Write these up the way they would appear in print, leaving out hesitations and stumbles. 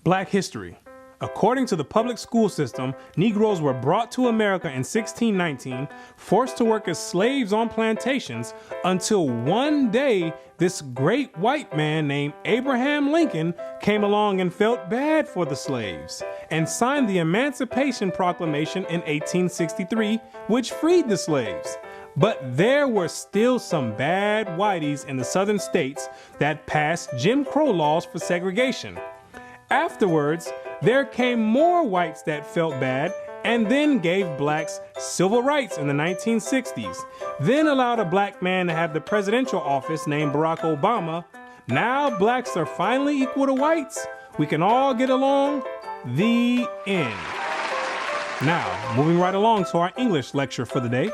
Black history. According to the public school system, Negroes were brought to America in 1619, forced to work as slaves on plantations, until one day this great white man named Abraham Lincoln came along and felt bad for the slaves and signed the Emancipation Proclamation in 1863, which freed the slaves. But there were still some bad whiteys in the southern states that passed Jim Crow laws for segregation. Afterwards, there came more whites that felt bad and then gave blacks civil rights in the 1960s, then allowed a black man to have the presidential office named Barack Obama. Now blacks are finally equal to whites. We can all get along. The end. Now, moving right along to our English lecture for the day.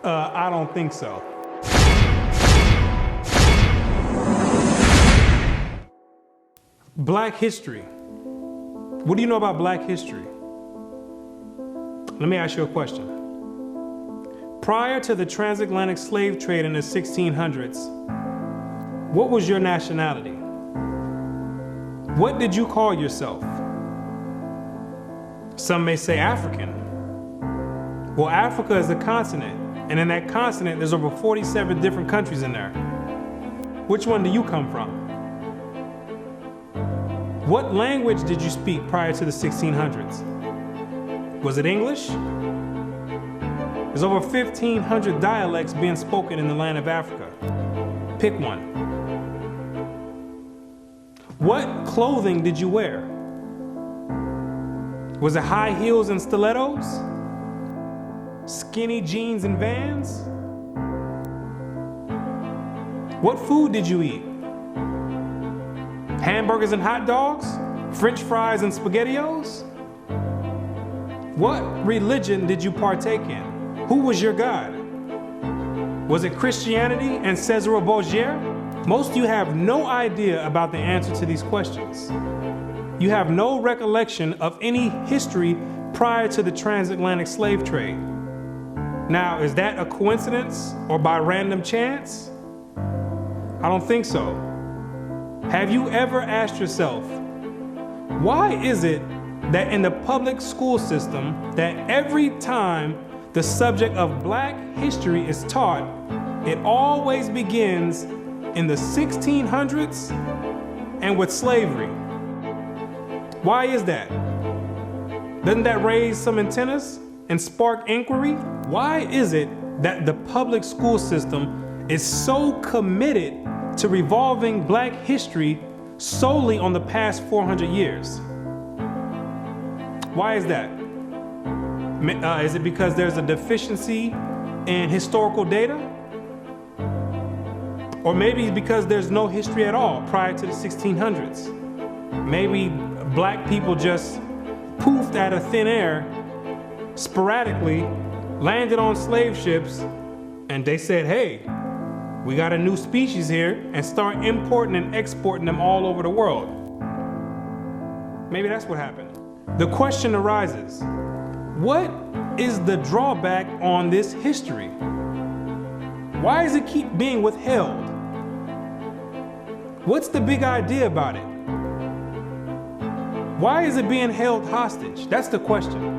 I don't think so. Black history. What do you know about Black history? Let me ask you a question. Prior to the transatlantic slave trade in the 1600s, what was your nationality? What did you call yourself? Some may say African. Well, Africa is a continent, and in that continent, there's over 47 different countries in there. Which one do you come from? What language did you speak prior to the 1600s? Was it English? There's over 1,500 dialects being spoken in the land of Africa. Pick one. What clothing did you wear? Was it high heels and stilettos? Skinny jeans and Vans? What food did you eat? Hamburgers and hot dogs? French fries and SpaghettiOs? What religion did you partake in? Who was your God? Was it Christianity and Cesare Borgia? Most of you have no idea about the answer to these questions. You have no recollection of any history prior to the transatlantic slave trade. Now, is that a coincidence or by random chance? I don't think so. Have you ever asked yourself, why is it that in the public school system that every time the subject of Black history is taught, it always begins in the 1600s and with slavery? Why is that? Doesn't that raise some antennas and spark inquiry? Why is it that the public school system is so committed to revolving Black history solely on the past 400 years? Why is that? Is it because there's a deficiency in historical data? Or maybe because there's no history at all prior to the 1600s? Maybe Black people just poofed out of thin air, sporadically, landed on slave ships, and they said, hey, we got a new species here, and start importing and exporting them all over the world. Maybe that's what happened. The question arises, what is the drawback on this history? Why does it keep being withheld? What's the big idea about it? Why is it being held hostage? That's the question.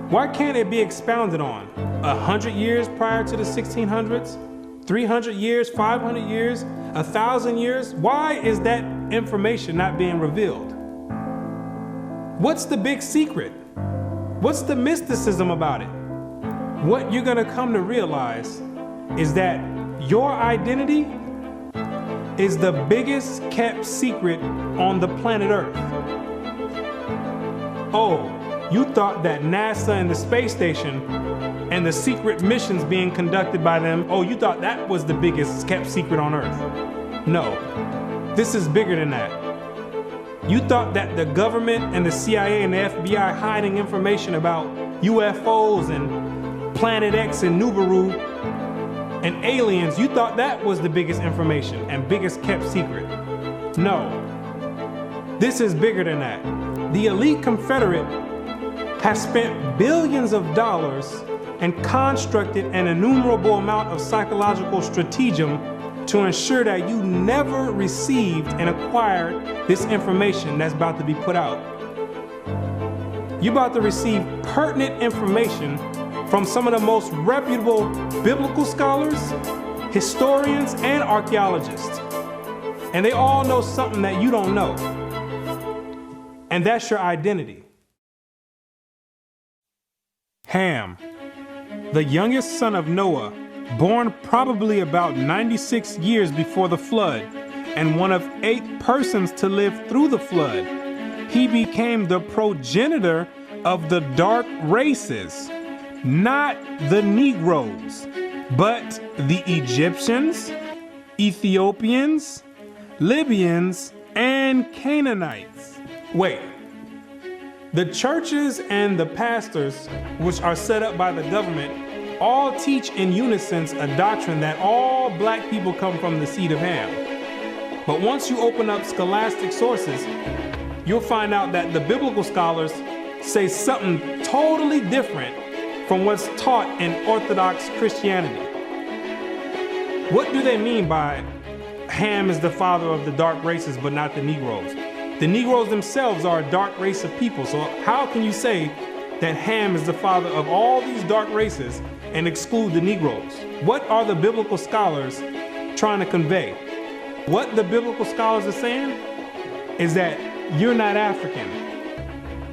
Why can't it be expounded on? 100 years prior to the 1600s? 300 years, 500 years, 1,000 years? Why is that information not being revealed? What's the big secret? What's the mysticism about it? What you're gonna come to realize is that your identity is the biggest kept secret on the planet Earth. Oh, you thought that NASA and the space station and the secret missions being conducted by them, oh, you thought that was the biggest kept secret on Earth. No, this is bigger than that. You thought that the government and the CIA and the FBI hiding information about UFOs and Planet X and Nibiru and aliens, you thought that was the biggest information and biggest kept secret. No, this is bigger than that. The elite Confederate has spent billions of dollars and constructed an innumerable amount of psychological stratagem to ensure that you never received and acquired this information that's about to be put out. You're about to receive pertinent information from some of the most reputable biblical scholars, historians, and archaeologists. And they all know something that you don't know. And that's your identity. Ham, the youngest son of Noah, born probably about 96 years before the flood, and one of 8 persons to live through the flood. He became the progenitor of the dark races, not the Negroes, but the Egyptians, Ethiopians, Libyans, and Canaanites. Wait, the churches and the pastors, which are set up by the government, all teach in unison a doctrine that all black people come from the seed of Ham. But once you open up scholastic sources, you'll find out that the biblical scholars say something totally different from what's taught in Orthodox Christianity. What do they mean by Ham is the father of the dark races but not the Negroes? The Negroes themselves are a dark race of people, so how can you say that Ham is the father of all these dark races and exclude the Negroes? What are the biblical scholars trying to convey? What the biblical scholars are saying is that you're not African.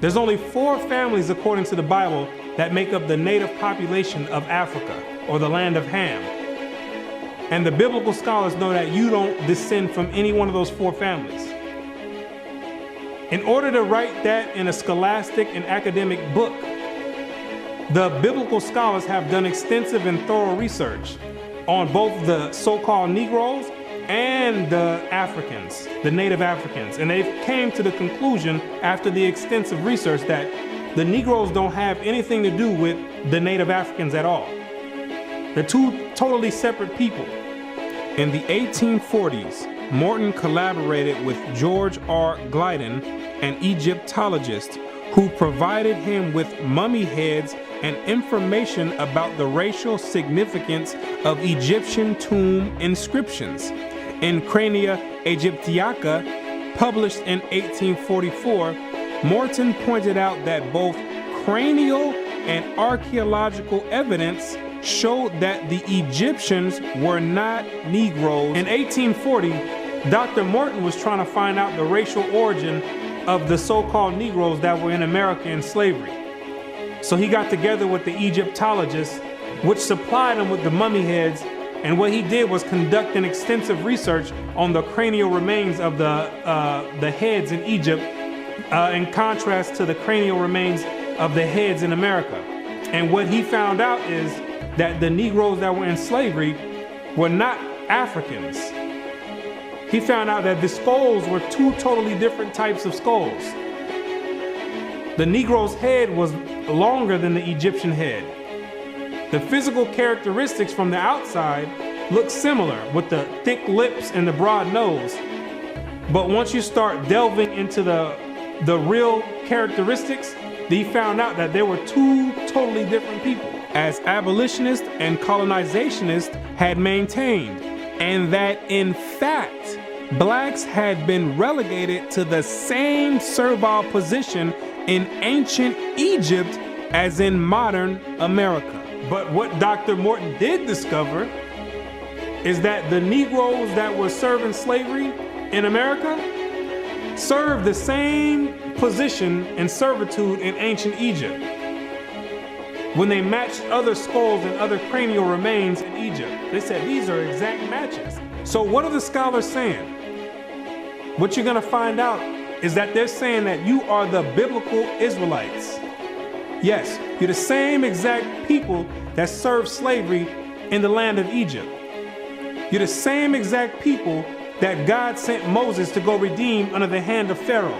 There's only 4 families according to the Bible that make up the native population of Africa, or the land of Ham. And the biblical scholars know that you don't descend from any one of those 4 families. In order to write that in a scholastic and academic book, the biblical scholars have done extensive and thorough research on both the so-called Negroes and the Africans, the native Africans. And they've came to the conclusion after the extensive research that the Negroes don't have anything to do with the native Africans at all. They're 2 totally separate people. In the 1840s, Morton collaborated with George R. Glyden, an Egyptologist, who provided him with mummy heads and information about the racial significance of Egyptian tomb inscriptions. In Crania Aegyptiaca, published in 1844, Morton pointed out that both cranial and archaeological evidence showed that the Egyptians were not Negroes. In 1840, Dr. Morton was trying to find out the racial origin of the so-called Negroes that were in America in slavery. So he got together with the Egyptologists, which supplied him with the mummy heads, and what he did was conduct an extensive research on the cranial remains of the heads in Egypt, in contrast to the cranial remains of the heads in America. And what he found out is that the Negroes that were in slavery were not Africans. He found out that the skulls were 2 totally different types of skulls. The Negro's head was longer than the Egyptian head. The physical characteristics from the outside look similar, with the thick lips and the broad nose. But once you start delving into the real characteristics, he found out that there were 2 totally different people, as abolitionists and colonizationists had maintained, and that in fact, blacks had been relegated to the same servile position in ancient Egypt as in modern America. But what Dr. Morton did discover is that the Negroes that were serving slavery in America served the same position and servitude in ancient Egypt when they matched other skulls and other cranial remains in Egypt. They said these are exact matches. So what are the scholars saying? What you're going to find out is that they're saying that you are the biblical Israelites. Yes, you're the same exact people that served slavery in the land of Egypt. You're the same exact people that God sent Moses to go redeem under the hand of Pharaoh.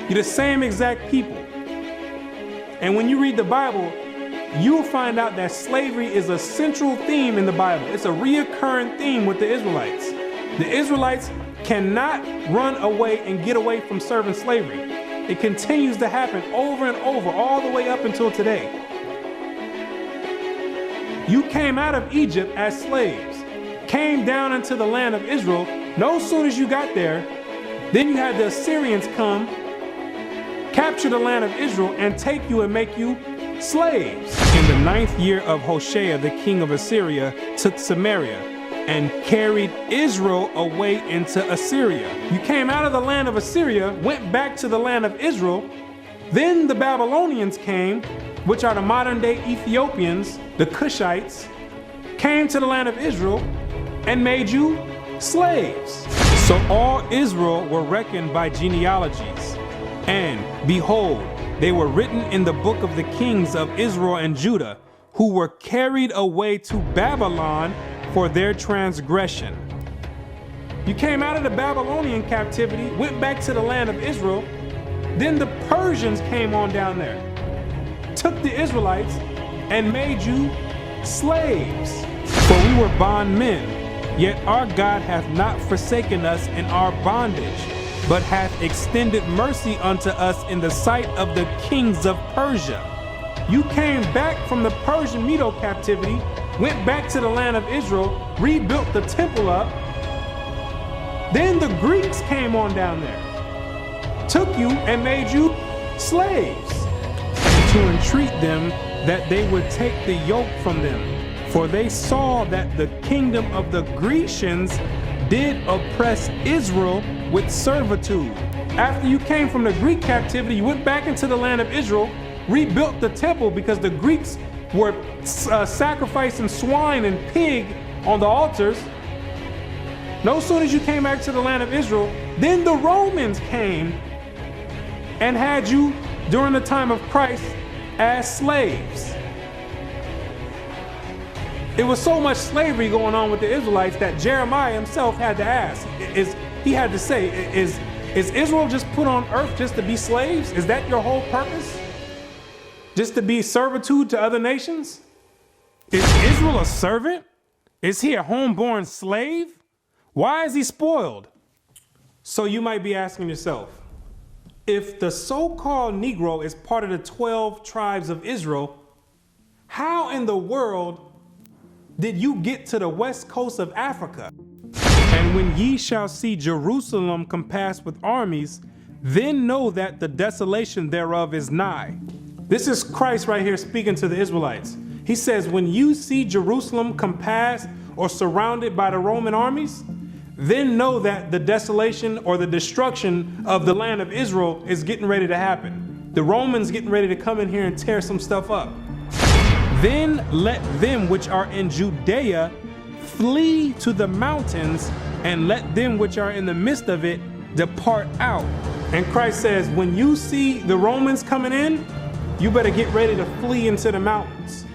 You're the same exact people. And when you read the Bible, you'll find out that slavery is a central theme in the Bible. It's a reoccurring theme with the Israelites. The Israelites cannot run away and get away from serving slavery. It continues to happen over and over, all the way up until today. You came out of Egypt as slaves. came down into the land of Israel, no sooner as you got there, then you had the Assyrians come, capture the land of Israel, and take you and make you slaves. In the 9th year of Hoshea, the king of Assyria took Samaria and carried Israel away into Assyria. You came out of the land of Assyria, went back to the land of Israel. Then the Babylonians came, which are the modern day Ethiopians, the Cushites, came to the land of Israel and made you slaves. So all Israel were reckoned by genealogies. And behold, they were written in the book of the kings of Israel and Judah, who were carried away to Babylon for their transgression. You came out of the Babylonian captivity, went back to the land of Israel. Then the Persians came on down there, took the Israelites and made you slaves. For we were bondmen, yet our God hath not forsaken us in our bondage, but hath extended mercy unto us in the sight of the kings of Persia. You came back from the Persian Medo captivity, went back to the land of Israel, rebuilt the temple up. Then the Greeks came on down there, took you and made you slaves, and to entreat them that they would take the yoke from them. For they saw that the kingdom of the Grecians did oppress Israel with servitude. After you came from the Greek captivity, you went back into the land of Israel, rebuilt the temple because the Greeks were sacrificing swine and pig on the altars. No sooner as you came back to the land of Israel, then the Romans came and had you during the time of Christ as slaves. It was so much slavery going on with the Israelites that Jeremiah himself had to ask, is Israel just put on earth just to be slaves? Is that your whole purpose? Just to be servitude to other nations? Is Israel a servant? Is he a homeborn slave? Why is he spoiled? So you might be asking yourself, if the so-called Negro is part of the 12 tribes of Israel, how in the world did you get to the west coast of Africa? And when ye shall see Jerusalem compassed with armies, then know that the desolation thereof is nigh. This is Christ right here speaking to the Israelites. He says, when you see Jerusalem compassed or surrounded by the Roman armies, then know that the desolation or the destruction of the land of Israel is getting ready to happen. The Romans getting ready to come in here and tear some stuff up. Then let them which are in Judea flee to the mountains, and let them which are in the midst of it depart out. And Christ says, when you see the Romans coming in, you better get ready to flee into the mountains.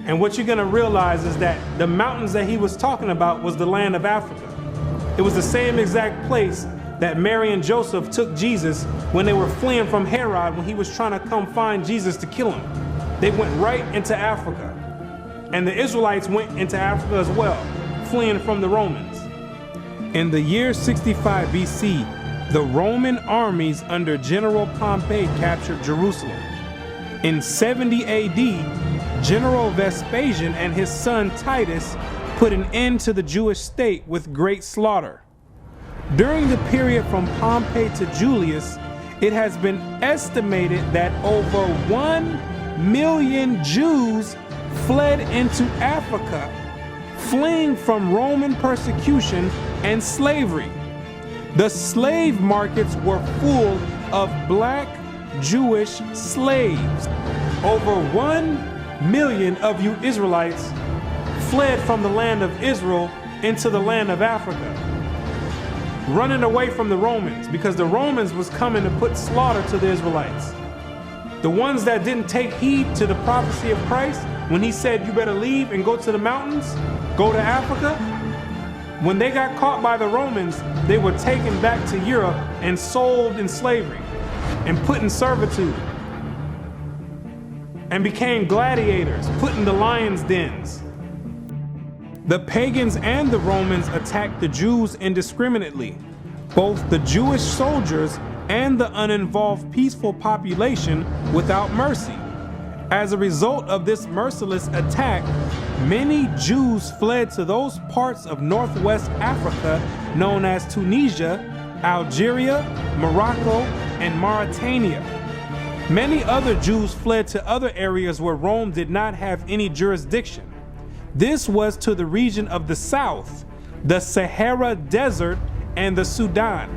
And what you're going to realize is that the mountains that he was talking about was the land of Africa. It was the same exact place that Mary and Joseph took Jesus when they were fleeing from Herod when he was trying to come find Jesus to kill him. They went right into Africa. And the Israelites went into Africa as well, fleeing from the Romans. In the year 65 BC, the Roman armies under General Pompey captured Jerusalem. In 70 AD, General Vespasian and his son Titus put an end to the Jewish state with great slaughter. During the period from Pompey to Julius, it has been estimated that over 1 million Jews fled into Africa, fleeing from Roman persecution and slavery. The slave markets were full of black Jewish slaves. Over 1 million of you Israelites fled from the land of Israel into the land of Africa, running away from the Romans because the Romans was coming to put slaughter to the Israelites. The ones that didn't take heed to the prophecy of Christ when he said you better leave and go to the mountains, go to Africa, when they got caught by the Romans, they were taken back to Europe and sold in slavery and put in servitude and became gladiators, put in the lions' dens. The pagans and the Romans attacked the Jews indiscriminately. Both the Jewish soldiers and the uninvolved peaceful population without mercy. As a result of this merciless attack, Many Jews fled to those parts of Northwest Africa known as Tunisia, Algeria, Morocco, and Mauritania. Many other Jews fled to other areas where Rome did not have any jurisdiction. This was to the region of the south, the Sahara Desert, and the Sudan.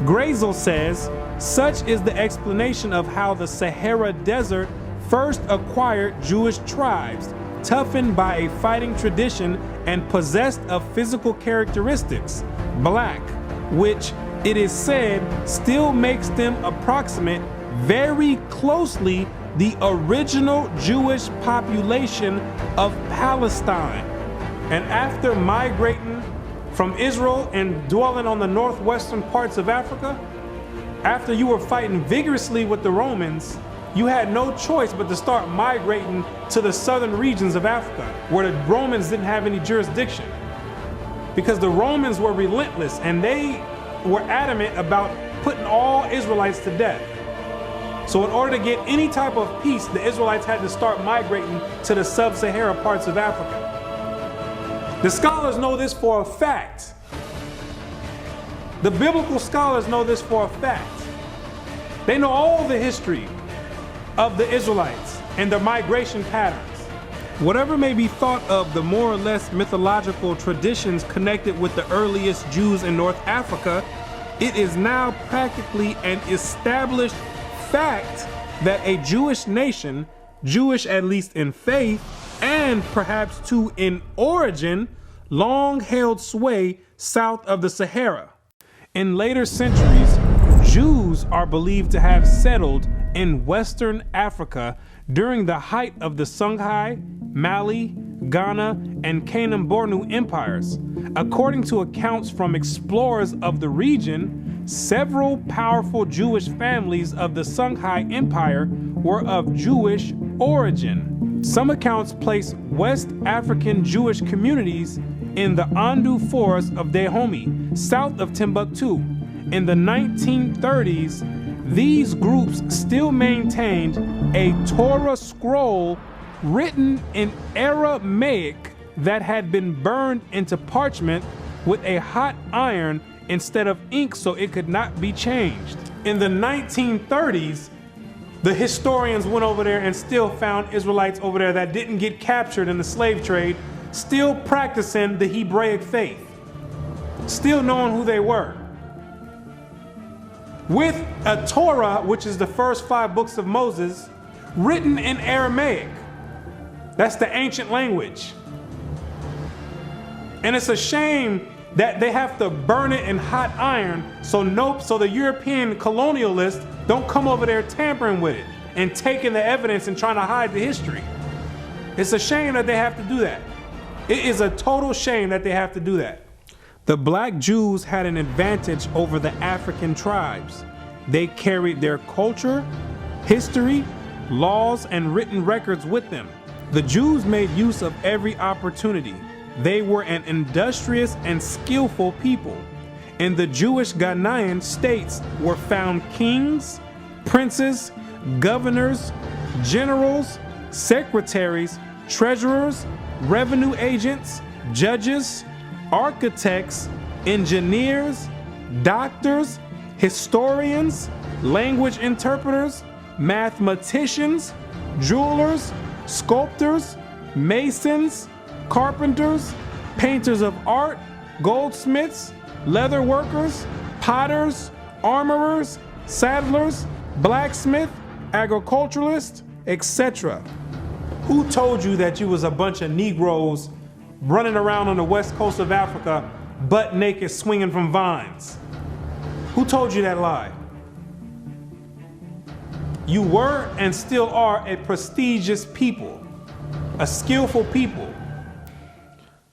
Grazel says, such is the explanation of how the Sahara Desert first acquired Jewish tribes, toughened by a fighting tradition and possessed of physical characteristics, black, which it is said still makes them approximate very closely the original Jewish population of Palestine. And after migrating from Israel and dwelling on the northwestern parts of Africa, after you were fighting vigorously with the Romans, you had no choice but to start migrating to the southern regions of Africa, where the Romans didn't have any jurisdiction. Because the Romans were relentless and they were adamant about putting all Israelites to death. So in order to get any type of peace, the Israelites had to start migrating to the sub-Sahara parts of Africa. The scholars know this for a fact. The biblical scholars know this for a fact. They know all the history of the Israelites and their migration patterns. Whatever may be thought of the more or less mythological traditions connected with the earliest Jews in North Africa, it is now practically an established fact that a Jewish nation, Jewish at least in faith, and perhaps too in origin, long held sway south of the Sahara. In later centuries, Jews are believed to have settled in Western Africa during the height of the Songhai, Mali, Ghana, and Kanem-Bornu empires. According to accounts from explorers of the region, several powerful Jewish families of the Songhai Empire were of Jewish origin. Some accounts place West African Jewish communities in the Andu Forest of Dahomey, south of Timbuktu. In the 1930s, these groups still maintained a Torah scroll written in Aramaic that had been burned into parchment with a hot iron instead of ink so it could not be changed. In the 1930s, the historians went over there and still found Israelites over there that didn't get captured in the slave trade, still practicing the Hebraic faith, still knowing who they were. With a Torah, which is the first 5 books of Moses, written in Aramaic. That's the ancient language. And it's a shame that they have to burn it in hot iron so the European colonialists don't come over there tampering with it and taking the evidence and trying to hide the history. It's a shame that they have to do that. It is a total shame that they have to do that. The black Jews had an advantage over the African tribes. They carried their culture, history, laws, and written records with them. The Jews made use of every opportunity. They were an industrious and skillful people. In the Jewish Ghanaian states were found kings, princes, governors, generals, secretaries, treasurers, revenue agents, judges, architects, engineers, doctors, historians, language interpreters, mathematicians, jewelers, sculptors, masons, carpenters, painters of art, goldsmiths, leather workers, potters, armorers, saddlers, blacksmiths, agriculturalists, etc. Who told you that you was a bunch of Negroes running around on the west coast of Africa, butt naked, swinging from vines? Who told you that lie? You were and still are a prestigious people, a skillful people.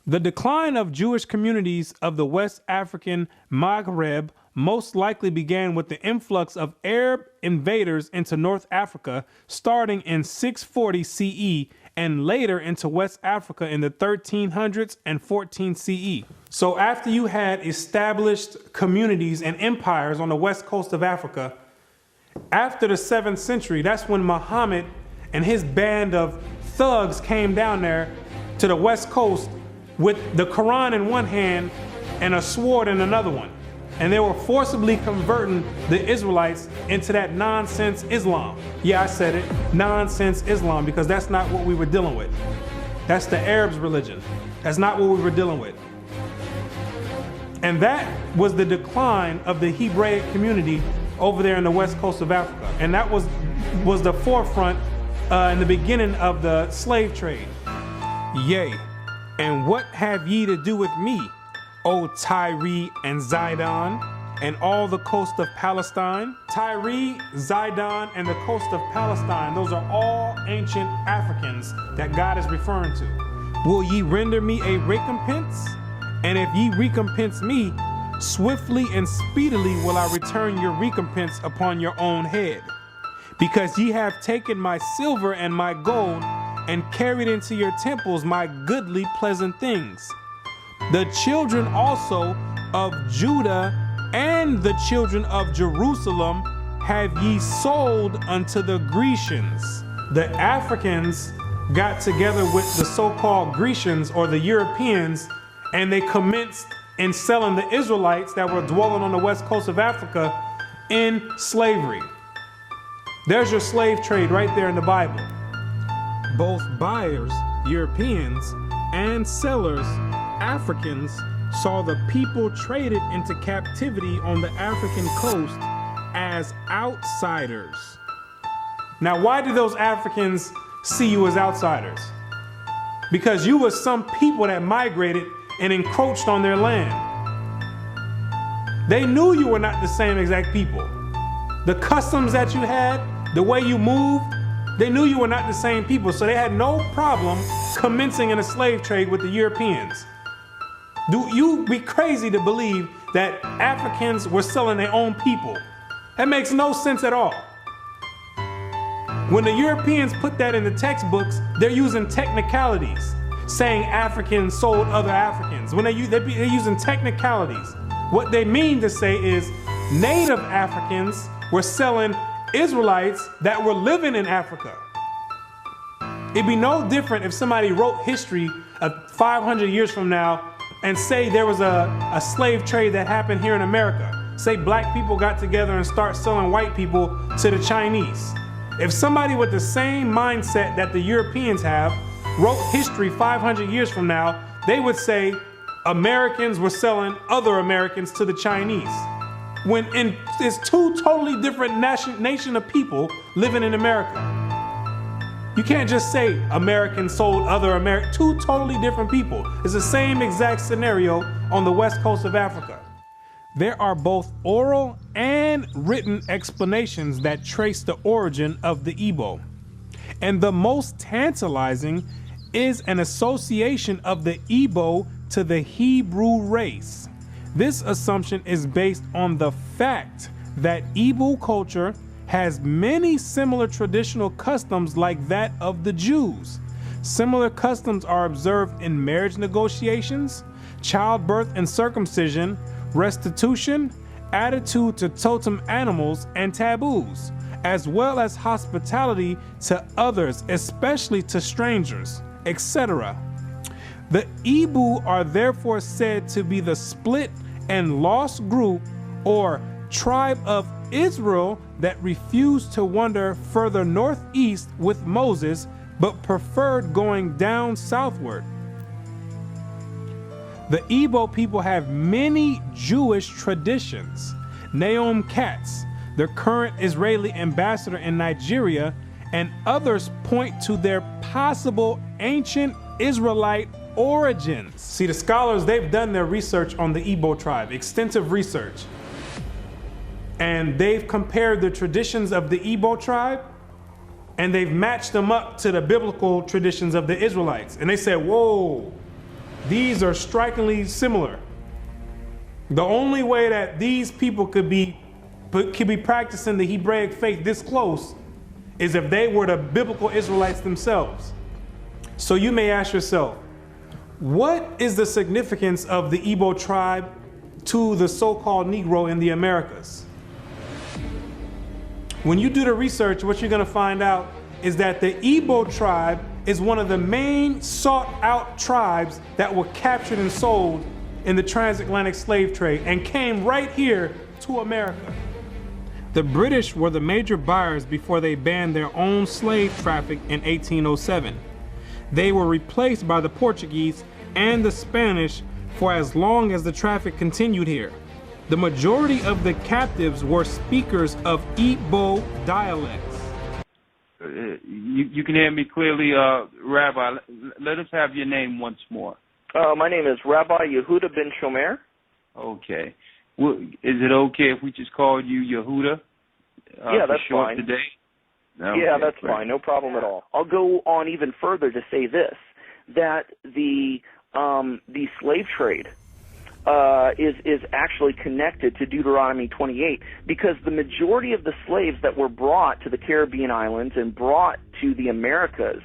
The decline of Jewish communities of the West African Maghreb most likely began with the influx of Arab invaders into North Africa starting in 640 CE and later into West Africa in the 1300s and 14 CE. So after you had established communities and empires on the west coast of Africa, after the 7th century, that's when Muhammad and his band of thugs came down there to the West Coast with the Quran in one hand and a sword in another one. And they were forcibly converting the Israelites into that nonsense Islam. Yeah, I said it, nonsense Islam, because that's not what we were dealing with. That's the Arabs' religion. That's not what we were dealing with. And that was the decline of the Hebraic community over there in the west coast of Africa. And that was the forefront in the beginning of the slave trade. Yea, and what have ye to do with me, O Tyre and Zidon, and all the coast of Palestine? Tyre, Zidon, and the coast of Palestine, those are all ancient Africans that God is referring to. Will ye render me a recompense? And if ye recompense me, swiftly and speedily will I return your recompense upon your own head. Because ye have taken my silver and my gold, and carried into your temples my goodly pleasant things. The children also of Judah and the children of Jerusalem have ye sold unto the Grecians. The Africans got together with the so-called Grecians or the Europeans, and they commenced in selling the Israelites that were dwelling on the west coast of Africa in slavery. There's your slave trade right there in the Bible. Both buyers, Europeans, and sellers, Africans, saw the people traded into captivity on the African coast as outsiders. Now, why did those Africans see you as outsiders? Because you were some people that migrated and encroached on their land. They knew you were not the same exact people. The customs that you had, the way you moved, they knew you were not the same people, so they had no problem commencing in a slave trade with the Europeans. Do you be crazy to believe that Africans were selling their own people? That makes no sense at all. When the Europeans put that in the textbooks, they're using technicalities, saying Africans sold other Africans. When they're using technicalities, what they mean to say is native Africans were selling Israelites that were living in Africa. It'd be no different if somebody wrote history of 500 years from now and say there was a slave trade that happened here in America. Say black people got together and start selling white people to the Chinese. If somebody with the same mindset that the Europeans have wrote history 500 years from now, they would say Americans were selling other Americans to the Chinese. When it's two totally different nation of people living in America. You can't just say Americans sold other Americans. Two totally different people. It's the same exact scenario on the west coast of Africa. There are both oral and written explanations that trace the origin of the Igbo. And the most tantalizing is an association of the Igbo to the Hebrew race. This assumption is based on the fact that Igbo culture has many similar traditional customs like that of the Jews. Similar customs are observed in marriage negotiations, childbirth and circumcision, restitution, attitude to totem animals and taboos, as well as hospitality to others, especially to strangers, etc. The Igbo are therefore said to be the split and lost group or tribe of Israel that refused to wander further northeast with Moses, but preferred going down southward. The Igbo people have many Jewish traditions. Naomi Katz, the current Israeli ambassador in Nigeria, and others point to their possible ancient Israelite origins. See, the scholars, they've done their research on the Igbo tribe, extensive research. And they've compared the traditions of the Igbo tribe and they've matched them up to the biblical traditions of the Israelites. And they said, whoa, these are strikingly similar. The only way that these people could be practicing the Hebraic faith this close is if they were the biblical Israelites themselves. So you may ask yourself, what is the significance of the Igbo tribe to the so-called Negro in the Americas? When you do the research, what you're going to find out is that the Igbo tribe is one of the main sought out tribes that were captured and sold in the transatlantic slave trade and came right here to America. The British were the major buyers before they banned their own slave traffic in 1807. They were replaced by the Portuguese and the Spanish for as long as the traffic continued here. The majority of the captives were speakers of Igbo dialects. You can hear me clearly, Rabbi. Let us have your name once more. My name is Rabbi Yehuda Ben Shomer. Okay. Well, is it okay if we just called you Yehuda? Yeah, that's fine. Today? Okay, yeah, that's great. fine. No problem at all. I'll go on even further to say this, that the slave trade is actually connected to Deuteronomy 28, because the majority of the slaves that were brought to the Caribbean islands and brought to the Americas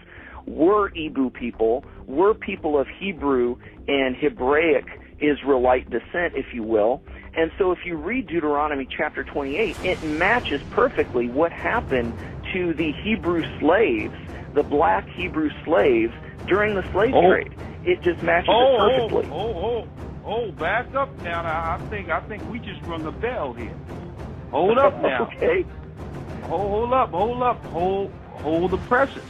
were Igbo people, were people of Hebrew and Hebraic Israelite descent, if you will. And so if you read Deuteronomy chapter 28, it matches perfectly what happened to the Hebrew slaves, the black Hebrew slaves, during the slave trade. It just matches it perfectly. Back up now. I think we just rung a bell here. Hold up now. Okay. Hold up. Hold the presses.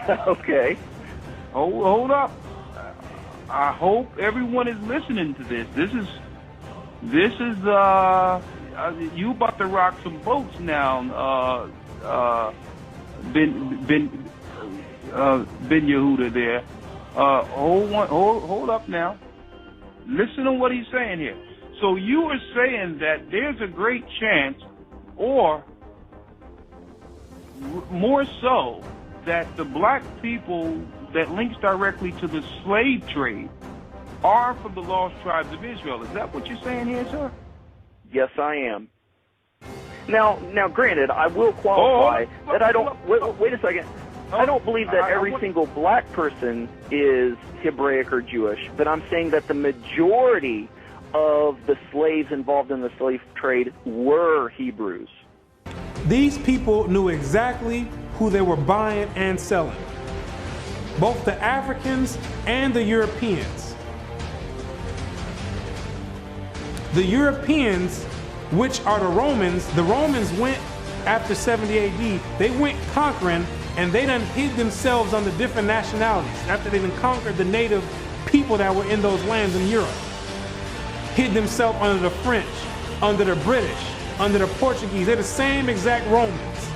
Okay. Hold up. I hope everyone is listening to this. This is you about to rock some boats now, Ben Yehuda there. Hold up now. Listen to what he's saying here. So you are saying that there's a great chance, or more so, that the black people that links directly to the slave trade are from the lost tribes of Israel. Is that what you're saying here, sir? Yes, I am. Now, granted, I will qualify that I don't. Wait a second. I don't believe that every single black person is Hebraic or Jewish, but I'm saying that the majority of the slaves involved in the slave trade were Hebrews. These people knew exactly who they were buying and selling, both the Africans and the Europeans. The Europeans, which are the Romans went after 70 AD, they went conquering, and they done hid themselves under different nationalities after they done conquered the native people that were in those lands in Europe. Hid themselves under the French, under the British, under the Portuguese. They're the same exact Romans.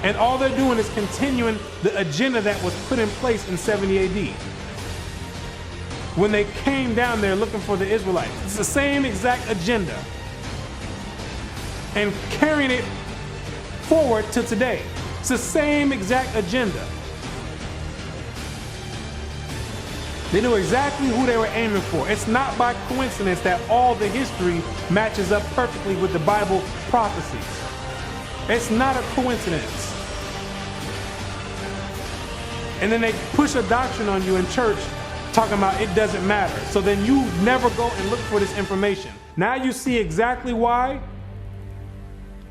And all they're doing is continuing the agenda that was put in place in 70 AD. When they came down there looking for the Israelites. It's the same exact agenda. And carrying it forward to today. It's the same exact agenda. They knew exactly who they were aiming for. It's not by coincidence that all the history matches up perfectly with the Bible prophecies. It's not a coincidence. And then they push a doctrine on you in church talking about it doesn't matter. So then you never go and look for this information. Now you see exactly why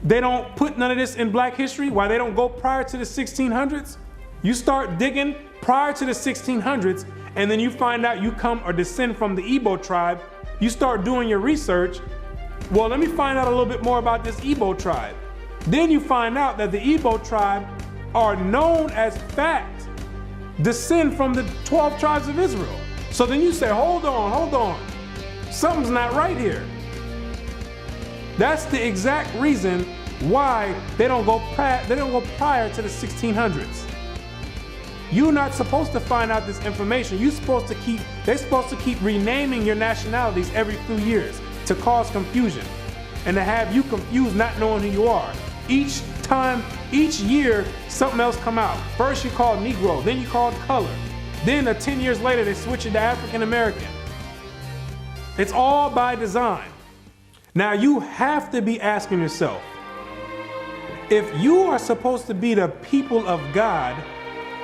they don't put none of this in black history, why they don't go prior to the 1600s. You start digging prior to the 1600s, and then you find out you come or descend from the Igbo tribe. You start doing your research. Well, let me find out a little bit more about this Igbo tribe. Then you find out that the Igbo tribe are known as fact descend from the 12 tribes of Israel. So then you say, hold on. Something's not right here. That's the exact reason why they don't go prior to the 1600s. You're not supposed to find out this information. They're supposed to keep renaming your nationalities every few years to cause confusion and to have you confused, not knowing who you are. Each year, something else come out. First you called Negro, then you called color. Then 10 years later, they switch it to African American. It's all by design. Now you have to be asking yourself, if you are supposed to be the people of God,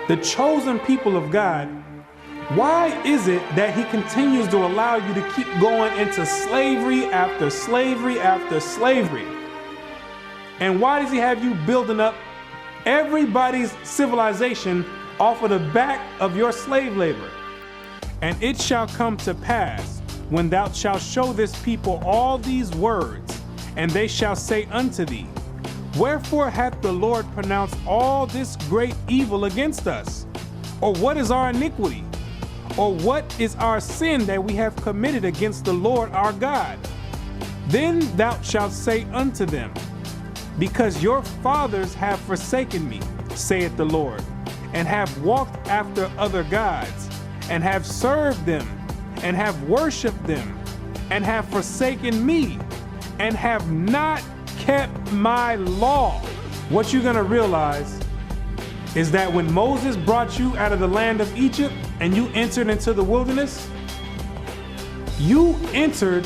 the chosen people of God, why is it that he continues to allow you to keep going into slavery after slavery after slavery? And why does he have you building up everybody's civilization off of the back of your slave labor. And it shall come to pass, when thou shalt show this people all these words, and they shall say unto thee, Wherefore hath the Lord pronounced all this great evil against us? Or what is our iniquity? Or what is our sin that we have committed against the Lord our God? Then thou shalt say unto them, Because your fathers have forsaken me, saith the Lord, and have walked after other gods, and have served them, and have worshipped them, and have forsaken me, and have not kept my law. What you're gonna realize is that when Moses brought you out of the land of Egypt and you entered into the wilderness, you entered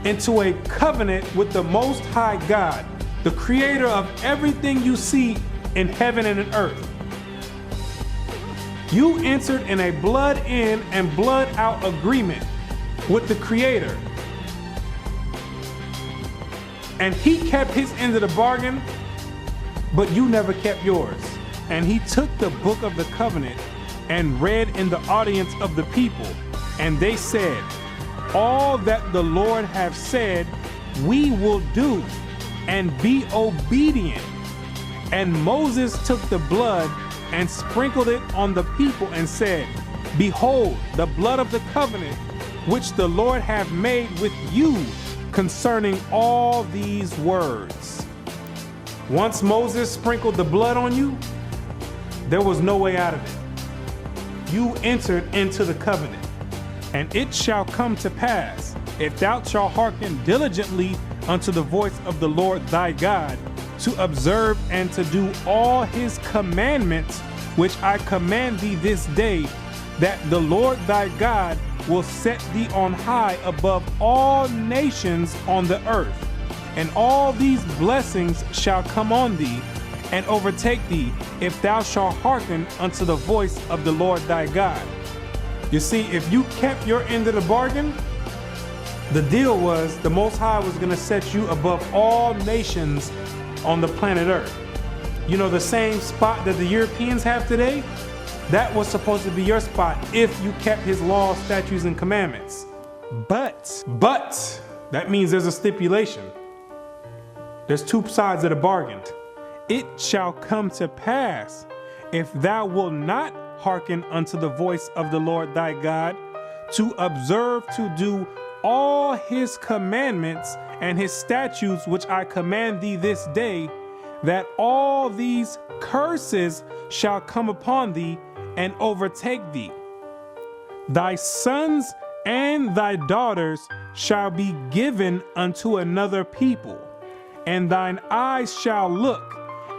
into a covenant with the Most High God, the creator of everything you see in heaven and in earth. You entered in a blood in and blood out agreement with the creator. And he kept his end of the bargain, but you never kept yours. And he took the book of the covenant and read in the audience of the people. And they said, All that the Lord hath said, we will do, and be obedient. And Moses took the blood and sprinkled it on the people and said, Behold, the blood of the covenant, which the Lord hath made with you concerning all these words. Once Moses sprinkled the blood on you, there was no way out of it. You entered into the covenant. And it shall come to pass, if thou shalt hearken diligently unto the voice of the Lord thy God, to observe and to do all his commandments, which I command thee this day, that the Lord thy God will set thee on high above all nations on the earth. And all these blessings shall come on thee and overtake thee, if thou shalt hearken unto the voice of the Lord thy God. You see, if you kept your end of the bargain, the deal was the Most High was going to set you above all nations on the planet Earth. You know, the same spot that the Europeans have today, that was supposed to be your spot if you kept his laws, statutes, and commandments. But, that means there's a stipulation. There's two sides of the bargain. It shall come to pass, if thou wilt not hearken unto the voice of the Lord thy God, to observe to do all his commandments and his statutes which I command thee this day, that all these curses shall come upon thee and overtake thee. Thy sons and thy daughters shall be given unto another people, and thine eyes shall look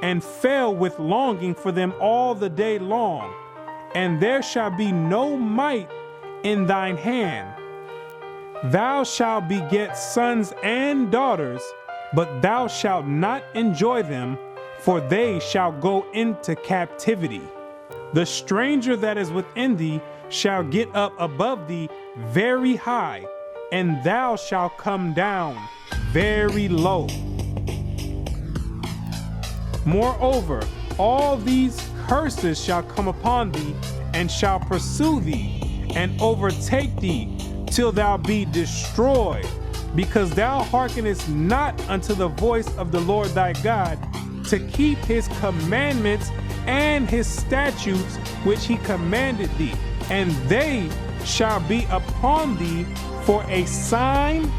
and fail with longing for them all the day long, and there shall be no might in thine hand. Thou shalt beget sons and daughters, but thou shalt not enjoy them, for they shall go into captivity. The stranger that is within thee shall get up above thee very high, and thou shalt come down very low. Moreover, all these curses shall come upon thee, and shall pursue thee, and overtake thee, till thou be destroyed, because thou hearkenest not unto the voice of the Lord thy God, to keep his commandments and his statutes which he commanded thee. And they shall be upon thee for a sign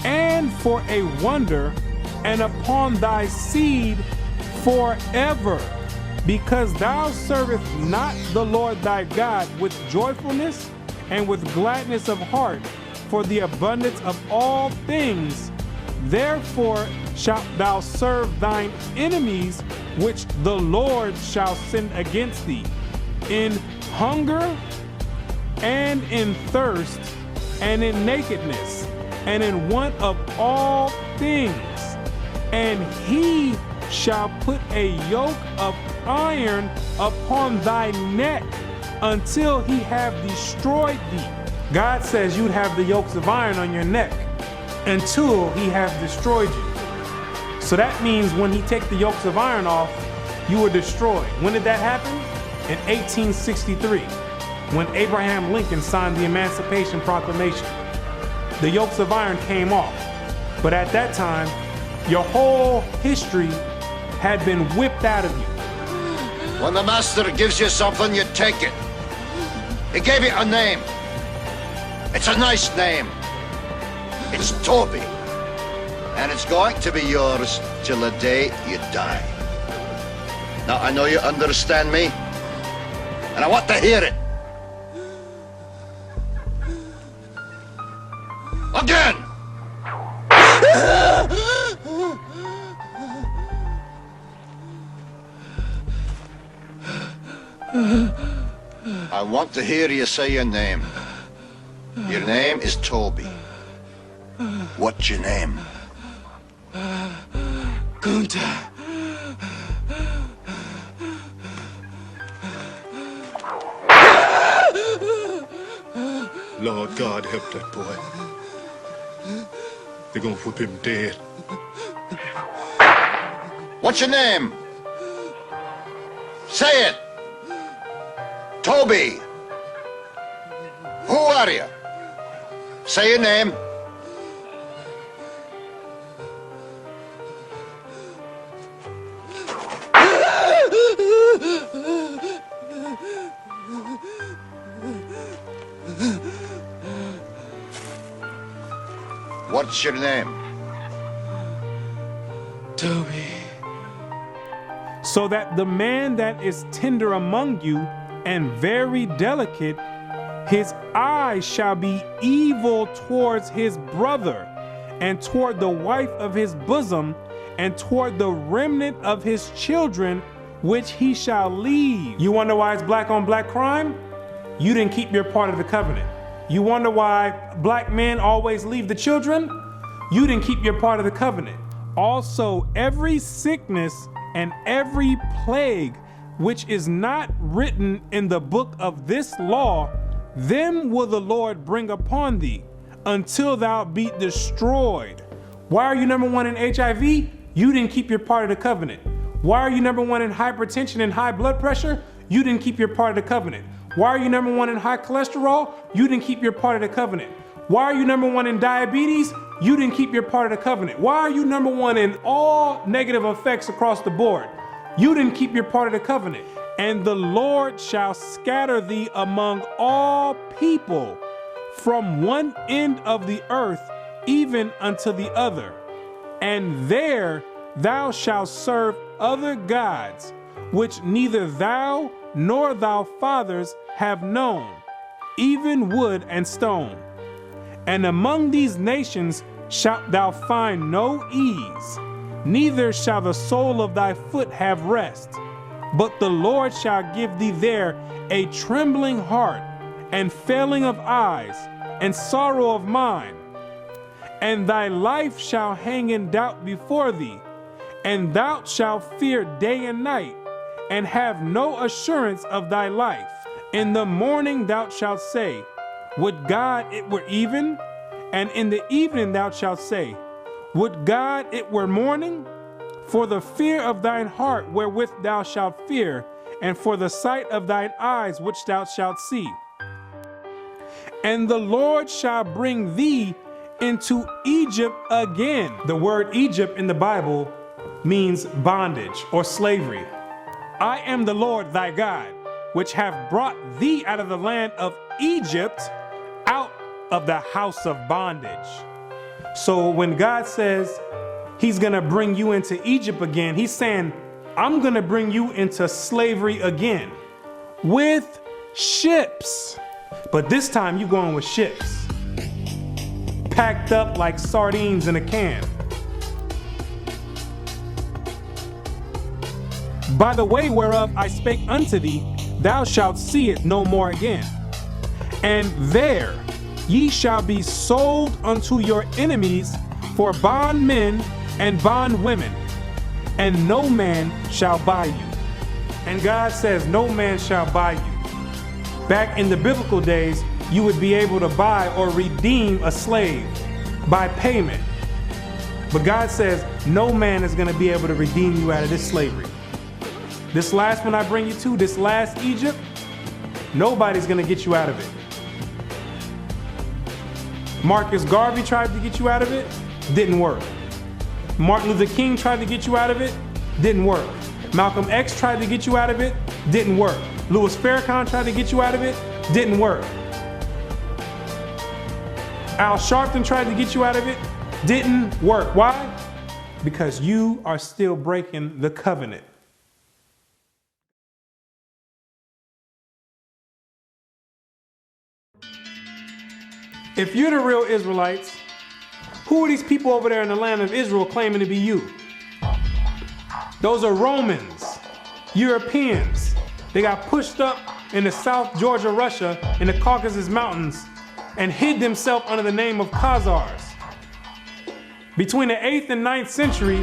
and for a wonder, and upon thy seed forever, because thou servest not the Lord thy God with joyfulness and with gladness of heart for the abundance of all things. Therefore shalt thou serve thine enemies, which the Lord shall send against thee, in hunger and in thirst and in nakedness and in want of all things. And he shall put a yoke of iron upon thy neck until he have destroyed thee. God says you'd have the yokes of iron on your neck until he have destroyed you. So that means when he take the yokes of iron off, you were destroyed. When did that happen? in 1863 when Abraham Lincoln signed the Emancipation Proclamation. The yokes of iron came off, but at that time, your whole history had been whipped out of you. When the master gives you something, you take it. He gave it a name. It's a nice name. It's Toby. And it's going to be yours till the day you die. Now, I know you understand me, and I want to hear it. Again! I want to hear you say your name. Your name is Toby. What's your name? Kunta. Lord God, help that boy. They're gonna whip him dead. What's your name? Say it. Toby. Who are you? Say your name. What's your name? Toby. So that the man that is tender among you and very delicate, his eyes shall be evil towards his brother, and toward the wife of his bosom, and toward the remnant of his children, which he shall leave. You wonder why it's black on black crime? You didn't keep your part of the covenant. You wonder why black men always leave the children? You didn't keep your part of the covenant. Also, every sickness and every plague which is not written in the book of this law, them will the Lord bring upon thee until thou be destroyed. Why are you number one in HIV? You didn't keep your part of the covenant. Why are you number one in hypertension and high blood pressure? You didn't keep your part of the covenant. Why are you number one in high cholesterol? You didn't keep your part of the covenant. Why are you number one in diabetes? You didn't keep your part of the covenant. Why are you number one in all negative effects across the board? You didn't keep your part of the covenant. And the Lord shall scatter thee among all people from one end of the earth even unto the other. And there thou shalt serve other gods, which neither thou nor thy fathers have known, even wood and stone. And among these nations shalt thou find no ease, neither shall the sole of thy foot have rest. But the Lord shall give thee there a trembling heart, and failing of eyes, and sorrow of mind. And thy life shall hang in doubt before thee, and thou shalt fear day and night, and have no assurance of thy life. In the morning thou shalt say, would God it were even? And in the evening thou shalt say, would God it were morning? For the fear of thine heart wherewith thou shalt fear, and for the sight of thine eyes which thou shalt see. And the Lord shall bring thee into Egypt again. The word Egypt in the Bible means bondage or slavery. I am the Lord thy God, which have brought thee out of the land of Egypt, out of the house of bondage. So when God says he's gonna bring you into Egypt again, he's saying, I'm gonna bring you into slavery again with ships. But this time you're going with ships, packed up like sardines in a can. By the way whereof I spake unto thee, thou shalt see it no more again. And there ye shall be sold unto your enemies for bondmen and bondwomen, and no man shall buy you. And God says no man shall buy you. Back in the biblical days, you would be able to buy or redeem a slave by payment. But God says no man is going to be able to redeem you out of this slavery. This last one I bring you to, this last Egypt, nobody's gonna get you out of it. Marcus Garvey tried to get you out of it, didn't work. Martin Luther King tried to get you out of it, didn't work. Malcolm X tried to get you out of it, didn't work. Louis Farrakhan tried to get you out of it, didn't work. Al Sharpton tried to get you out of it, didn't work. Why? Because you are still breaking the covenant. If you're the real Israelites, who are these people over there in the land of Israel claiming to be you? Those are Romans, Europeans. They got pushed up in the South Georgia, Russia, in the Caucasus Mountains, and hid themselves under the name of Khazars. Between the 8th and 9th century,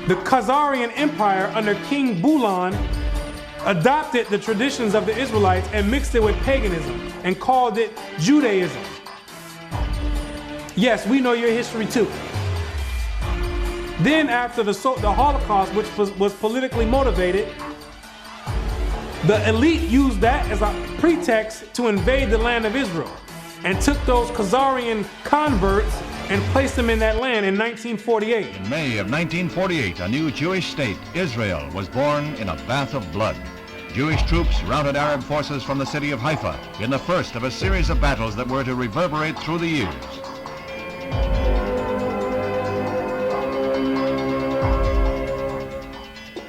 the Khazarian Empire under King Bulan adopted the traditions of the Israelites and mixed it with paganism and called it Judaism. Yes, we know your history too. Then after the Holocaust, which was politically motivated, the elite used that as a pretext to invade the land of Israel and took those Khazarian converts and placed them in that land in 1948. In May of 1948, a new Jewish state, Israel, was born in a bath of blood. Jewish troops routed Arab forces from the city of Haifa in the first of a series of battles that were to reverberate through the years.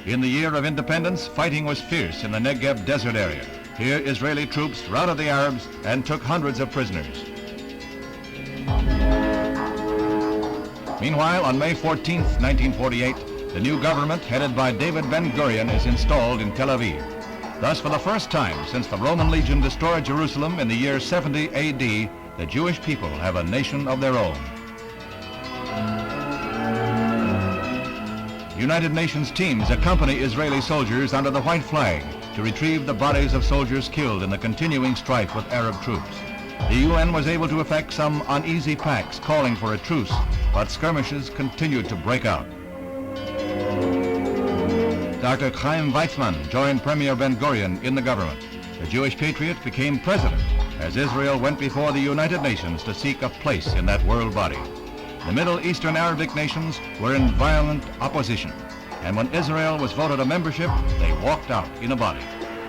In the year of independence, fighting was fierce in the Negev desert area. Here, Israeli troops routed the Arabs and took hundreds of prisoners. Meanwhile, on May 14th, 1948, the new government headed by David Ben-Gurion is installed in Tel Aviv. Thus, for the first time since the Roman legion destroyed Jerusalem in the year 70 AD, the Jewish people have a nation of their own. United Nations teams accompany Israeli soldiers under the white flag to retrieve the bodies of soldiers killed in the continuing strife with Arab troops. The UN was able to effect some uneasy pacts calling for a truce, but skirmishes continued to break out. Dr. Chaim Weizmann joined Premier Ben-Gurion in the government. The Jewish patriot became president as Israel went before the United Nations to seek a place in that world body. The Middle Eastern Arabic nations were in violent opposition, and when Israel was voted a membership, they walked out in a body.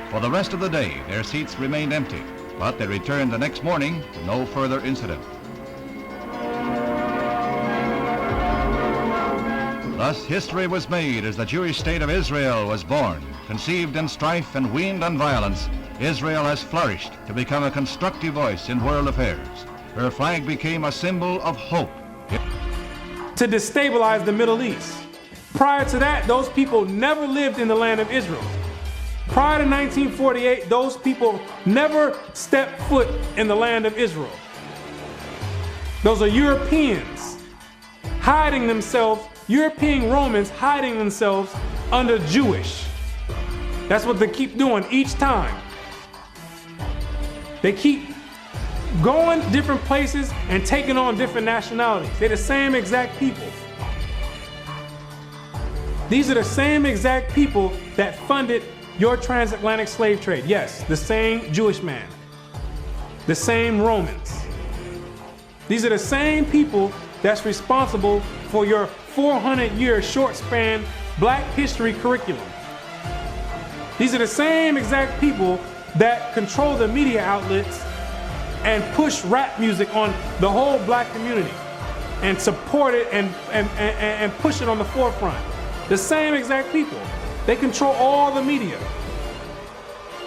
For the rest of the day, their seats remained empty, but they returned the next morning to no further incident. Thus, history was made as the Jewish state of Israel was born. Conceived in strife and weaned on violence, Israel has flourished to become a constructive voice in world affairs. Her flag became a symbol of hope. To destabilize the Middle East. Prior to that, those people never lived in the land of Israel. Prior to 1948, those people never stepped foot in the land of Israel. Those are Europeans hiding themselves, European Romans hiding themselves under Jewish. That's what they keep doing each time. They keep going different places and taking on different nationalities. They're the same exact people. These are the same exact people that funded your transatlantic slave trade. Yes, the same Jewish man, the same Romans. These are the same people that's responsible for your 400-year short span Black history curriculum. These are the same exact people that control the media outlets and push rap music on the whole Black community and support it and push it on the forefront. The same exact people. They control all the media.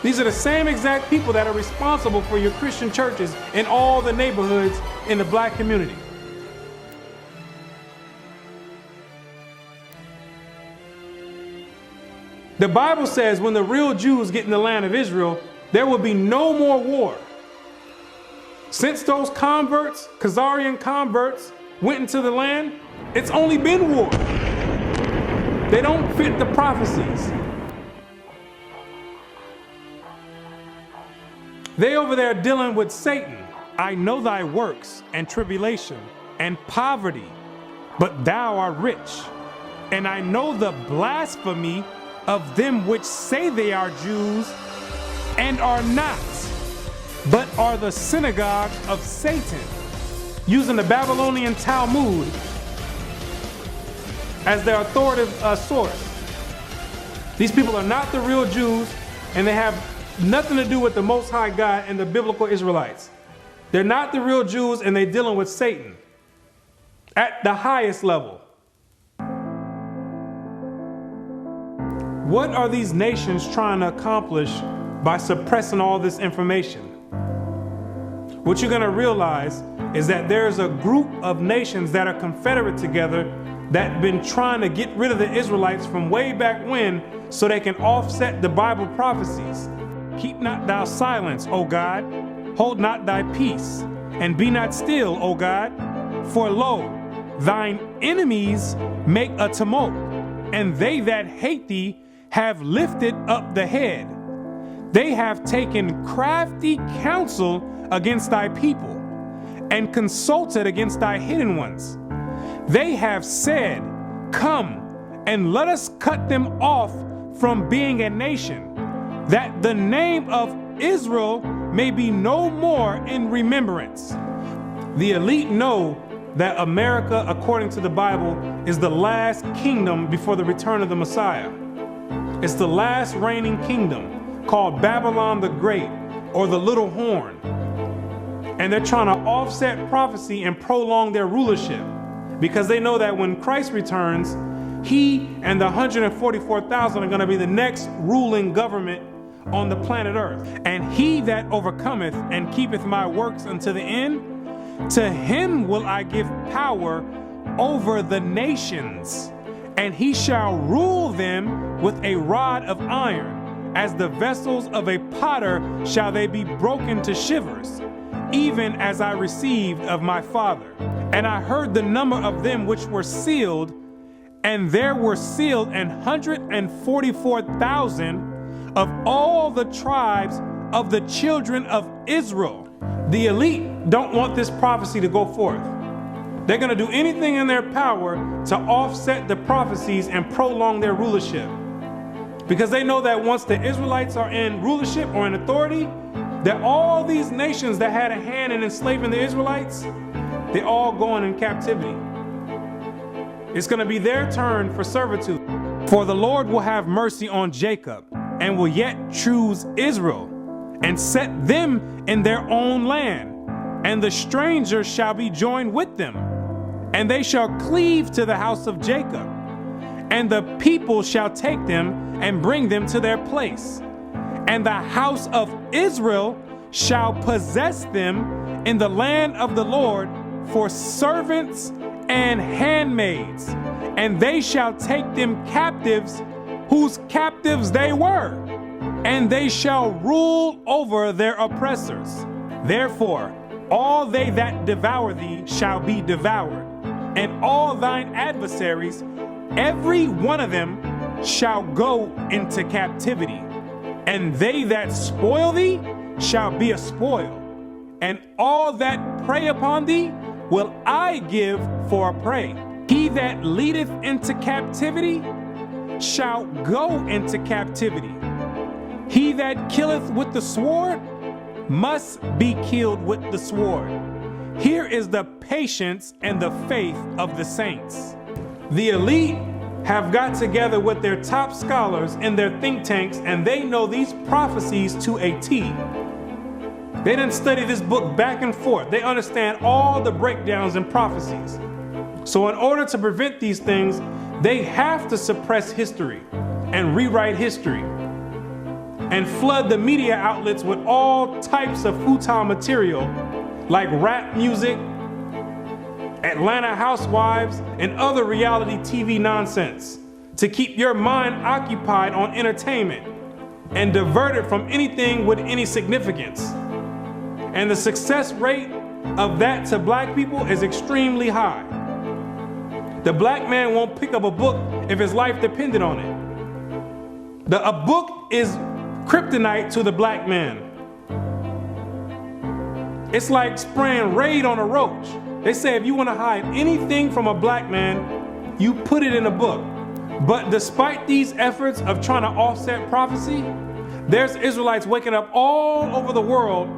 These are the same exact people that are responsible for your Christian churches in all the neighborhoods in the Black community. The Bible says when the real Jews get in the land of Israel, there will be no more war. Since those converts, Khazarian converts, went into the land, it's only been war. They don't fit the prophecies. They over there dealing with Satan. I know thy works and tribulation and poverty, but thou art rich. And I know the blasphemy of them which say they are Jews and are not, but are the synagogue of Satan, using the Babylonian Talmud as their authoritative source. These people are not the real Jews, and they have nothing to do with the Most High God and the biblical Israelites. They're not the real Jews, and they're dealing with Satan at the highest level. What are these nations trying to accomplish by suppressing all this information? What you're going to realize is that there's a group of nations that are confederate together that have been trying to get rid of the Israelites from way back when so they can offset the Bible prophecies. Keep not thou silence, O God, hold not thy peace, and be not still, O God, for lo, thine enemies make a tumult, and they that hate thee have lifted up the head. They have taken crafty counsel against thy people, and consulted against thy hidden ones. They have said, come, and let us cut them off from being a nation, that the name of Israel may be no more in remembrance. The elite know that America, according to the Bible, is the last kingdom before the return of the Messiah. It's the last reigning kingdom called Babylon the Great, or the Little Horn. And they're trying to offset prophecy and prolong their rulership, because they know that when Christ returns, he and the 144,000 are going to be the next ruling government on the planet Earth. And he that overcometh and keepeth my works unto the end, to him will I give power over the nations, and he shall rule them with a rod of iron. As the vessels of a potter shall they be broken to shivers, even as I received of my Father. And I heard the number of them which were sealed, and there were sealed 144,000 of all the tribes of the children of Israel. The elite don't want this prophecy to go forth. They're going to do anything in their power to offset the prophecies and prolong their rulership, because they know that once the Israelites are in rulership or in authority, that all these nations that had a hand in enslaving the Israelites, they're all going in captivity. It's going to be their turn for servitude. For the Lord will have mercy on Jacob, and will yet choose Israel, and set them in their own land. And the stranger shall be joined with them, and they shall cleave to the house of Jacob. And the people shall take them and bring them to their place. And the house of Israel shall possess them in the land of the Lord for servants and handmaids. And they shall take them captives, whose captives they were, and they shall rule over their oppressors. Therefore, all they that devour thee shall be devoured, and all thine adversaries, every one of them, shall go into captivity. And they that spoil thee shall be a spoil, and all that prey upon thee will I give for a prey. He that leadeth into captivity shall go into captivity. He that killeth with the sword must be killed with the sword. Here is the patience and the faith of the saints. The elite have got together with their top scholars in their think tanks, and they know these prophecies to a T. They didn't study this book back and forth. They understand all the breakdowns and prophecies. So in order to prevent these things, they have to suppress history and rewrite history and flood the media outlets with all types of futile material like rap music, Atlanta Housewives, and other reality TV nonsense to keep your mind occupied on entertainment and diverted from anything with any significance. And the success rate of that to black people is extremely high. The black man won't pick up a book if his life depended on it. A book is kryptonite to the black man. It's like spraying Raid on a roach. They say if you want to hide anything from a black man, you put it in a book. But despite these efforts of trying to offset prophecy, there's Israelites waking up all over the world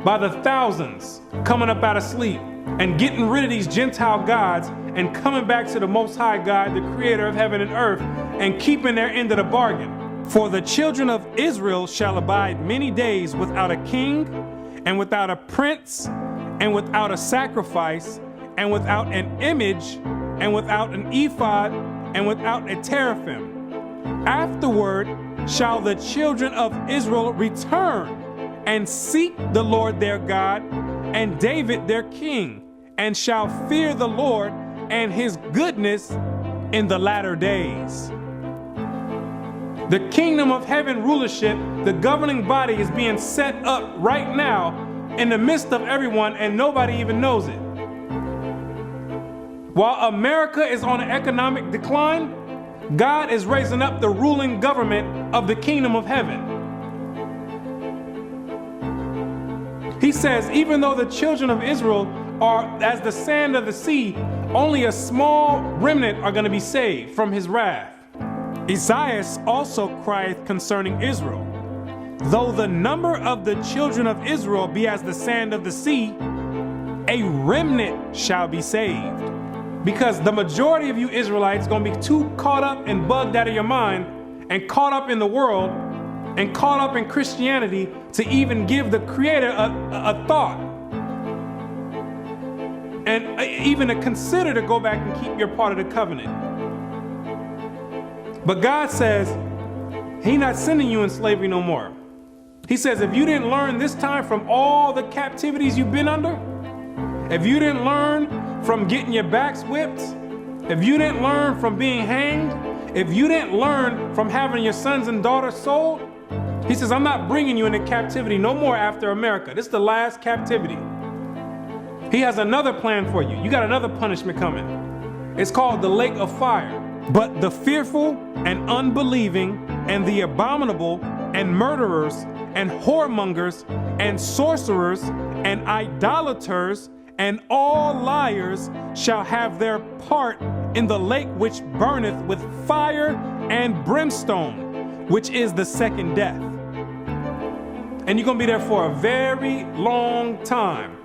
by the thousands, coming up out of sleep and getting rid of these Gentile gods and coming back to the Most High God, the creator of heaven and earth, and keeping their end of the bargain. For the children of Israel shall abide many days without a king, and without a prince, and without a sacrifice, and without an image, and without an ephod, and without a teraphim. Afterward shall the children of Israel return and seek the Lord their God and David their king, and shall fear the Lord and his goodness in the latter days. The kingdom of heaven rulership, the governing body, is being set up right now in the midst of everyone, and nobody even knows it. While America is on an economic decline, God is raising up the ruling government of the kingdom of heaven. He says, even though the children of Israel are as the sand of the sea, only a small remnant are going to be saved from his wrath. Isaiah also crieth concerning Israel, though the number of the children of Israel be as the sand of the sea, a remnant shall be saved. Because the majority of you Israelites going to be too caught up and bugged out of your mind and caught up in the world and caught up in Christianity to even give the Creator a thought and even to consider to go back and keep your part of the covenant. But God says He's not sending you in slavery no more. He says if you didn't learn this time from all the captivities you've been under, if you didn't learn from getting your backs whipped, if you didn't learn from being hanged, if you didn't learn from having your sons and daughters sold, He says, I'm not bringing you into captivity no more after America. This is the last captivity. He has another plan for you. You got another punishment coming. It's called the lake of fire. But the fearful and unbelieving and the abominable and murderers and whoremongers and sorcerers and idolaters and all liars shall have their part in the lake which burneth with fire and brimstone, which is the second death. And you're going to be there for a very long time.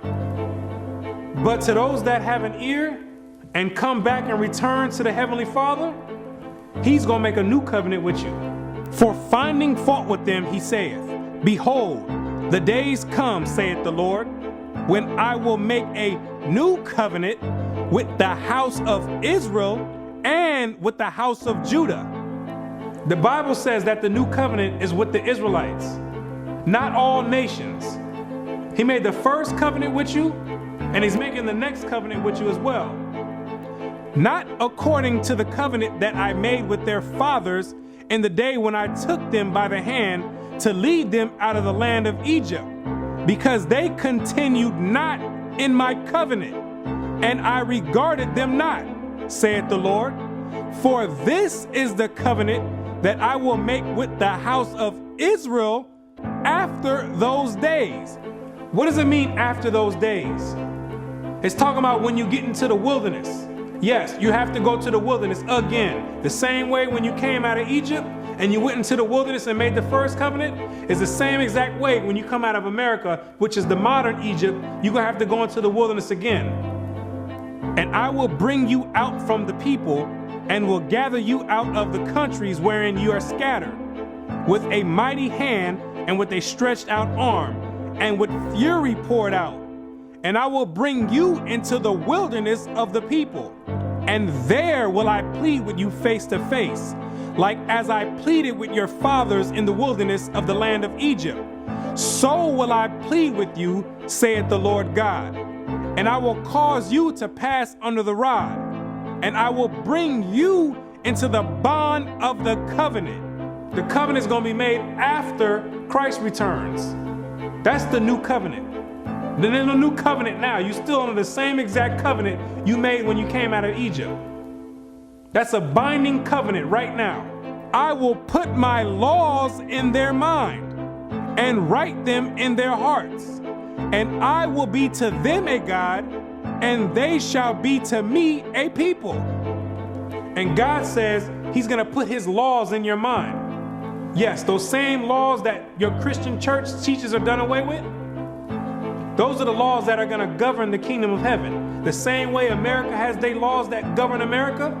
But to those that have an ear and come back and return to the Heavenly Father, He's going to make a new covenant with you. For finding fault with them, He saith, Behold, the days come, saith the Lord, when I will make a new covenant with the house of Israel and with the house of Judah. The Bible says that the new covenant is with the Israelites, not all nations. He made the first covenant with you, and He's making the next covenant with you as well. Not according to the covenant that I made with their fathers in the day when I took them by the hand to lead them out of the land of Egypt, because they continued not in my covenant, and I regarded them not, saith the Lord. For this is the covenant that I will make with the house of Israel after those days. What does it mean after those days? It's talking about when you get into the wilderness. Yes, you have to go to the wilderness again. The same way when you came out of Egypt and you went into the wilderness and made the first covenant is the same exact way when you come out of America, which is the modern Egypt, you're going to have to go into the wilderness again. And I will bring you out from the people and will gather you out of the countries wherein you are scattered, with a mighty hand and with a stretched out arm and with fury poured out. And I will bring you into the wilderness of the people, and there will I plead with you face to face, like as I pleaded with your fathers in the wilderness of the land of Egypt. So will I plead with you, saith the Lord God. And I will cause you to pass under the rod, and I will bring you into the bond of the covenant. The covenant is going to be made after Christ returns. That's the new covenant. Then there's a new covenant now. You're still under the same exact covenant you made when you came out of Egypt. That's a binding covenant right now. I will put my laws in their mind and write them in their hearts. And I will be to them a God, and they shall be to me a people. And God says he's going to put his laws in your mind. Yes, those same laws that your Christian church teaches are done away with. Those are the laws that are going to govern the kingdom of heaven. The same way America has their laws that govern America.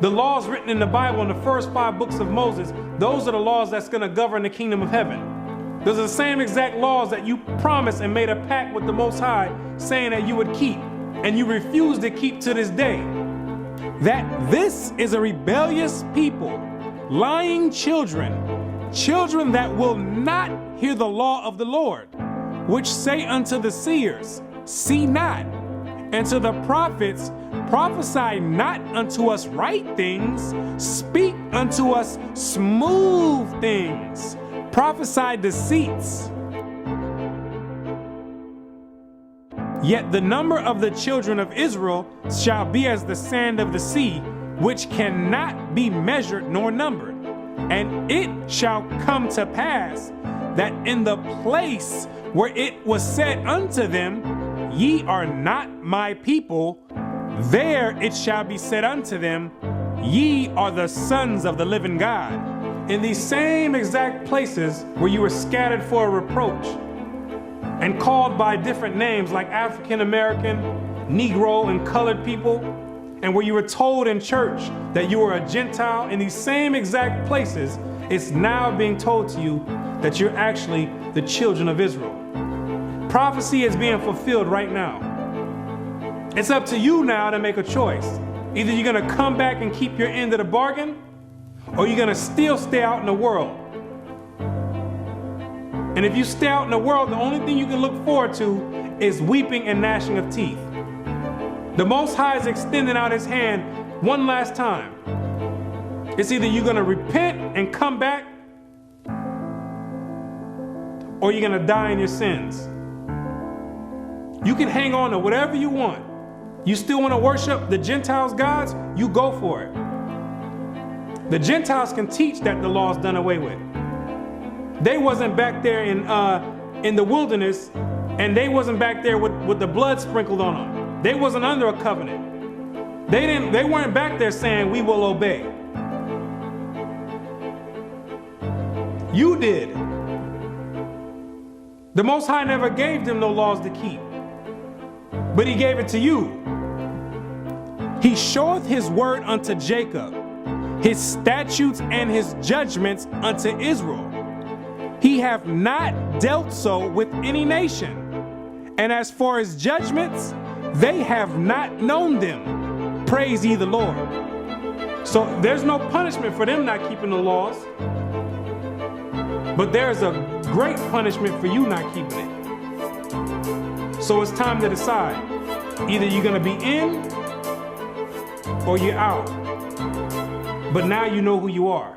The laws written in the Bible in the first 5 books of Moses, those are the laws that's going to govern the kingdom of heaven. Those are the same exact laws that you promised and made a pact with the Most High saying that you would keep, and you refuse to keep to this day. That this is a rebellious people, lying children, children that will not hear the law of the Lord, which say unto the seers, see not, and to the prophets, prophesy not unto us right things, speak unto us smooth things, prophesy deceits. Yet the number of the children of Israel shall be as the sand of the sea, which cannot be measured nor numbered. And it shall come to pass that in the place where it was said unto them, ye are not my people, there it shall be said unto them, ye are the sons of the living God. In these same exact places where you were scattered for a reproach and called by different names like African American, Negro, and colored people, and where you were told in church that you were a Gentile, in these same exact places, it's now being told to you that you're actually the children of Israel. Prophecy is being fulfilled right now. It's up to you now to make a choice. Either you're going to come back and keep your end of the bargain, or you're going to still stay out in the world. And if you stay out in the world, the only thing you can look forward to is weeping and gnashing of teeth. The Most High is extending out his hand one last time. It's either you're going to repent and come back, or you're going to die in your sins. You can hang on to whatever you want. You still want to worship the Gentiles' gods? You go for it. The Gentiles can teach that the law's done away with. They wasn't back there in the wilderness, and they wasn't back there with the blood sprinkled on them. They wasn't under a covenant. They weren't back there saying, we will obey. You did. The Most High never gave them no laws to keep, but he gave it to you. He showeth his word unto Jacob, his statutes and his judgments unto Israel. He hath not dealt so with any nation. And as for his judgments, they have not known them. Praise ye the Lord. So there's no punishment for them not keeping the laws. But there's a great punishment for you not keeping it. So it's time to decide. Either you're going to be in or you're out. But now you know who you are.